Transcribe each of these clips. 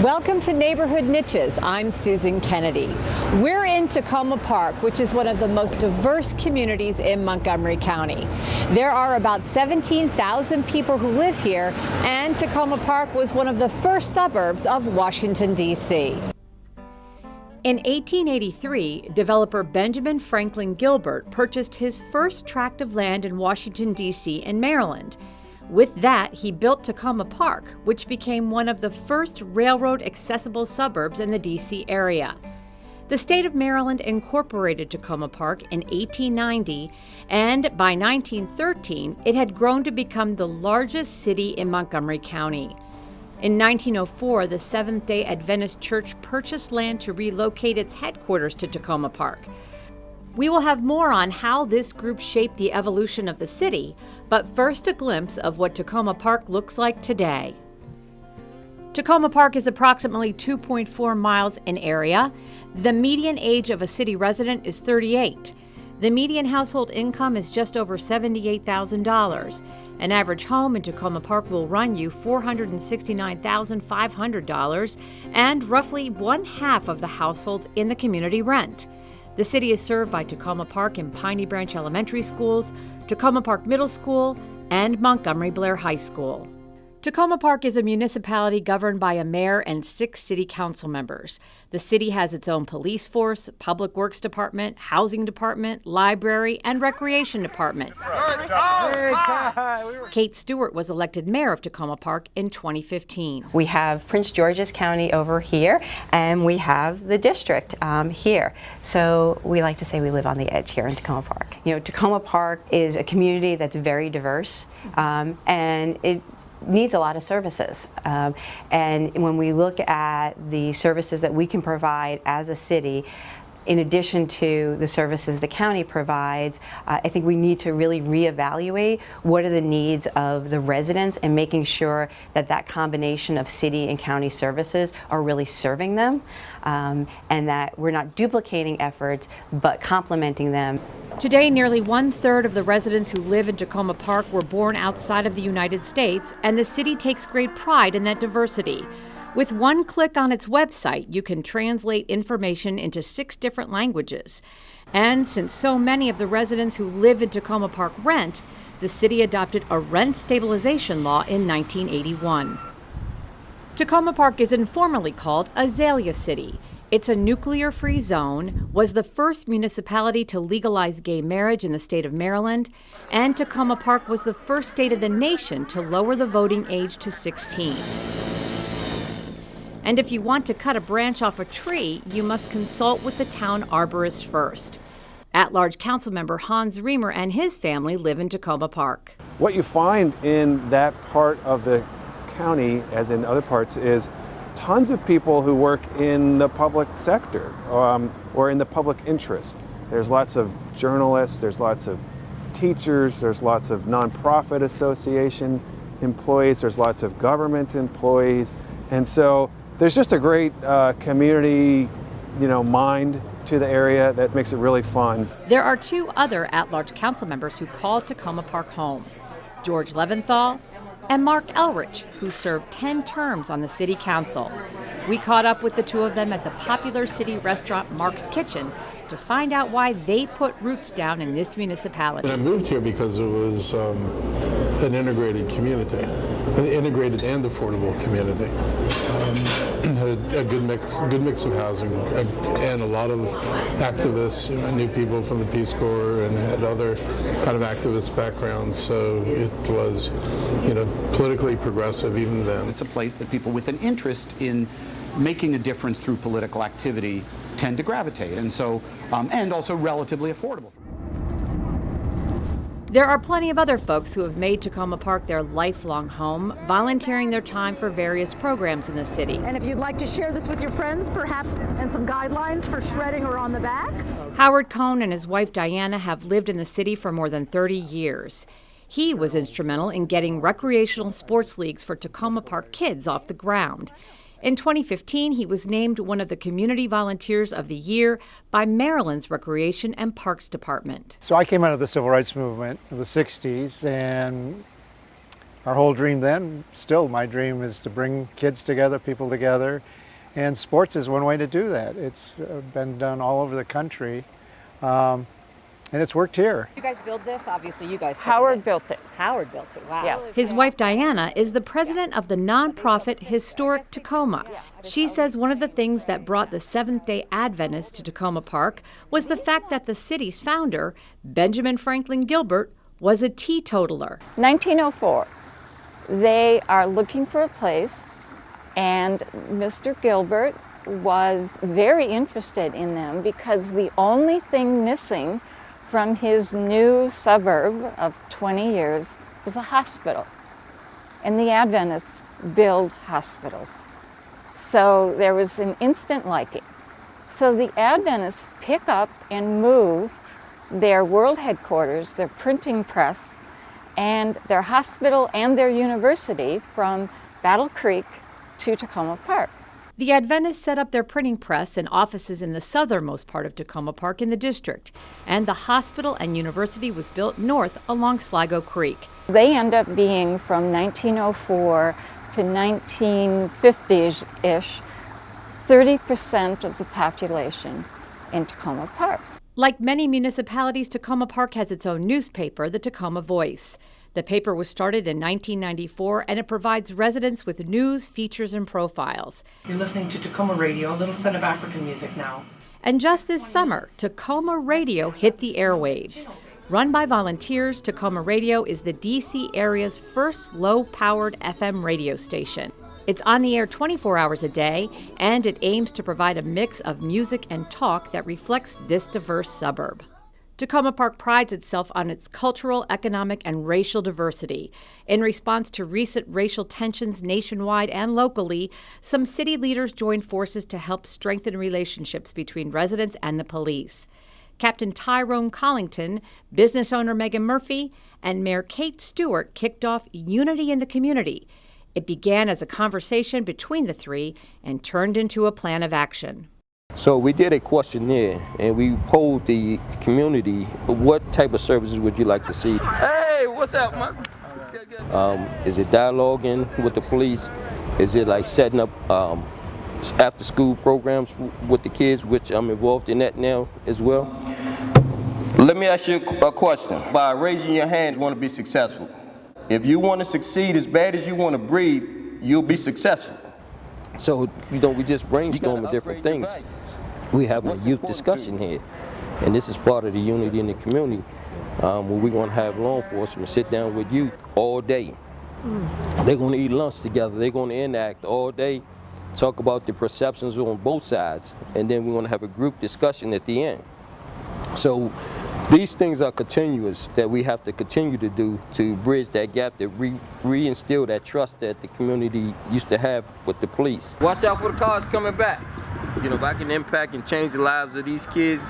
Welcome to Neighborhood Niches. I'm Susan Kennedy. We're in Takoma Park, which is one of the most diverse communities in Montgomery County. There are about 17,000 people who live here, and Takoma Park was one of the first suburbs of Washington, D.C. In 1883, developer Benjamin Franklin Gilbert purchased his first tract of land in Washington, D.C. and Maryland. With that, he built Takoma Park, which became one of the first railroad-accessible suburbs in the D.C. area. The state of Maryland incorporated Takoma Park in 1890, and by 1913, it had grown to become the largest city in Montgomery County. In 1904, the Seventh-day Adventist Church purchased land to relocate its headquarters to Takoma Park. We will have more on how this group shaped the evolution of the city, but first a glimpse of what Takoma Park looks like today. Takoma Park is approximately 2.4 miles in area. The median age of a city resident is 38. The median household income is just over $78,000. An average home in Takoma Park will run you $469,500, and roughly one half of the households in the community rent. The city is served by Takoma Park and Piney Branch Elementary Schools, Takoma Park Middle School, and Montgomery Blair High School. Takoma Park is a municipality governed by a mayor and 6 city council members. The city has its own police force, public works department, housing department, library, and recreation department. Kate Stewart was elected mayor of Takoma Park in 2015. We have Prince George's County over here, and we have the district here. So we like to say we live on the edge here in Takoma Park. You know, Takoma Park is a community that's very diverse, and it needs a lot of services. And when we look at the services that we can provide as a city, in addition to the services the county provides, I think we need to really reevaluate what are the needs of the residents and making sure that that combination of city and county services are really serving them, and that we're not duplicating efforts but complementing them. Today, nearly 1/3 of the residents who live in Takoma Park were born outside of the United States, and the city takes great pride in that diversity. With one click on its website, you can translate information into 6 different languages. And since so many of the residents who live in Takoma Park rent, the city adopted a rent stabilization law in 1981. Takoma Park is informally called Azalea City. It's a nuclear-free zone, was the first municipality to legalize gay marriage in the state of Maryland, and Takoma Park was the first state of the nation to lower the voting age to 16. And if you want to cut a branch off a tree, you must consult with the town arborist first. At-large council member Hans Reamer and his family live in Takoma Park. What you find in that part of the county, as in other parts, is tons of people who work in the public sector or in the public interest. There's lots of journalists, there's lots of teachers, there's lots of nonprofit association employees, there's lots of government employees, and so there's just a great community, mind to the area that makes it really fun. There are 2 other at-large council members who called Takoma Park home: George Leventhal and Mark Elrich, who served 10 terms on the city council. We caught up with the 2 of them at the popular city restaurant Mark's Kitchen to find out why they put roots down in this municipality. I moved here because it was an integrated community, an integrated and affordable community. Had a good mix of housing, and a lot of activists. I knew people from the Peace Corps and had other kind of activist backgrounds, so it was, politically progressive even then. It's a place that people with an interest in making a difference through political activity tend to gravitate, and so, and also relatively affordable. There are plenty of other folks who have made Takoma Park their lifelong home, volunteering their time for various programs in the city. And if you'd like to share this with your friends, perhaps, and some guidelines for shredding or on the back. Howard Cohn and his wife Diana have lived in the city for more than 30 years. He was instrumental in getting recreational sports leagues for Takoma Park kids off the ground. In 2015, he was named one of the Community Volunteers of the Year by Maryland's Recreation and Parks Department. So I came out of the civil rights movement in the 60s, and our whole dream then, still my dream, is to bring kids together, people together, and sports is one way to do that. It's been done all over the country, and it's worked here. You guys build this? Obviously, you guys. Howard built it. Howard built it. Wow. Yes. His wife Diana is the president of the nonprofit Historic Tacoma. She says one of the things that brought the Seventh-day Adventists to Takoma Park was the fact that the city's founder, Benjamin Franklin Gilbert, was a teetotaler. 1904. They are looking for a place, and Mr. Gilbert was very interested in them because the only thing missing from his new suburb of 20 years was a hospital. And the Adventists build hospitals. So there was an instant liking. So the Adventists pick up and move their world headquarters, their printing press, and their hospital and their university from Battle Creek to Takoma Park. The Adventists set up their printing press and offices in the southernmost part of Takoma Park in the district, and the hospital and university was built north along Sligo Creek. They end up being from 1904 to 1950-ish, 30% of the population in Takoma Park. Like many municipalities, Takoma Park has its own newspaper, the Takoma Voice. The paper was started in 1994, and it provides residents with news, features, and profiles. You're listening to Takoma Radio, a little set of African music now. And just this summer, Takoma Radio hit the airwaves. Run by volunteers, Takoma Radio is the D.C. area's first low-powered FM radio station. It's on the air 24 hours a day, and it aims to provide a mix of music and talk that reflects this diverse suburb. Takoma Park prides itself on its cultural, economic, and racial diversity. In response to recent racial tensions nationwide and locally, some city leaders joined forces to help strengthen relationships between residents and the police. Captain Tyrone Collington, business owner Megan Murphy, and Mayor Kate Stewart kicked off Unity in the Community. It began as a conversation between the three and turned into a plan of action. So we did a questionnaire and we polled the community, what type of services would you like to see? Hey, what's up, man? Is it dialoguing with the police? Is it like setting up after school programs with the kids, which I'm involved in that now as well? Let me ask you a question. By raising your hands, you want to be successful. If you want to succeed as bad as you want to breathe, you'll be successful. So, we just brainstorming different things. We have a youth discussion here, and this is part of the unity in the community, where we're going to have law enforcement sit down with youth all day. They're going to eat lunch together. They're going to enact all day, talk about the perceptions on both sides, and then we're going to have a group discussion at the end. So these things are continuous that we have to continue to do to bridge that gap, to reinstill that trust that the community used to have with the police. Watch out for the cars coming back. If I can impact and change the lives of these kids,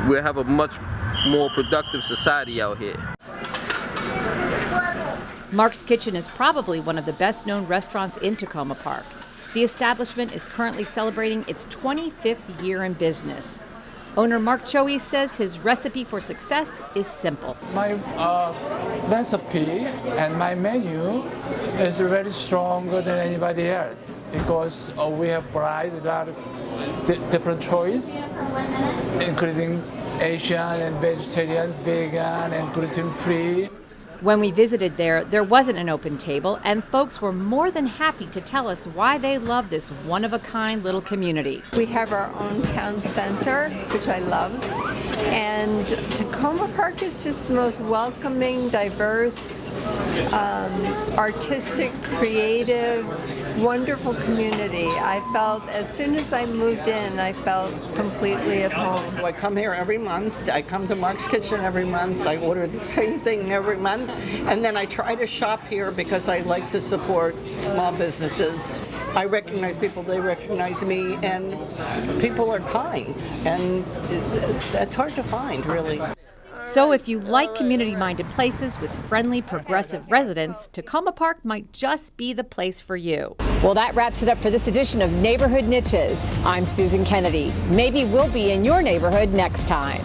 we'll have a much more productive society out here. Mark's Kitchen is probably one of the best-known restaurants in Takoma Park. The establishment is currently celebrating its 25th year in business. Owner Mark Choey says his recipe for success is simple. My recipe and my menu is very stronger than anybody else because we have provided a lot of different choice, including Asian and vegetarian, vegan, and gluten-free. When we visited there wasn't an open table, and folks were more than happy to tell us why they love this one-of-a-kind little community. We have our own town center, which I love, and Takoma Park is just the most welcoming, diverse, artistic, creative, wonderful community. I felt, as soon as I moved in, I felt completely at home. I come here every month. I come to Mark's Kitchen every month. I order the same thing every month. And then I try to shop here because I like to support small businesses. I recognize people, they recognize me, and people are kind. And that's hard to find, really. So if you like community-minded places with friendly, progressive residents, Takoma Park might just be the place for you. Well, that wraps it up for this edition of Neighborhood Niches. I'm Susan Kennedy. Maybe we'll be in your neighborhood next time.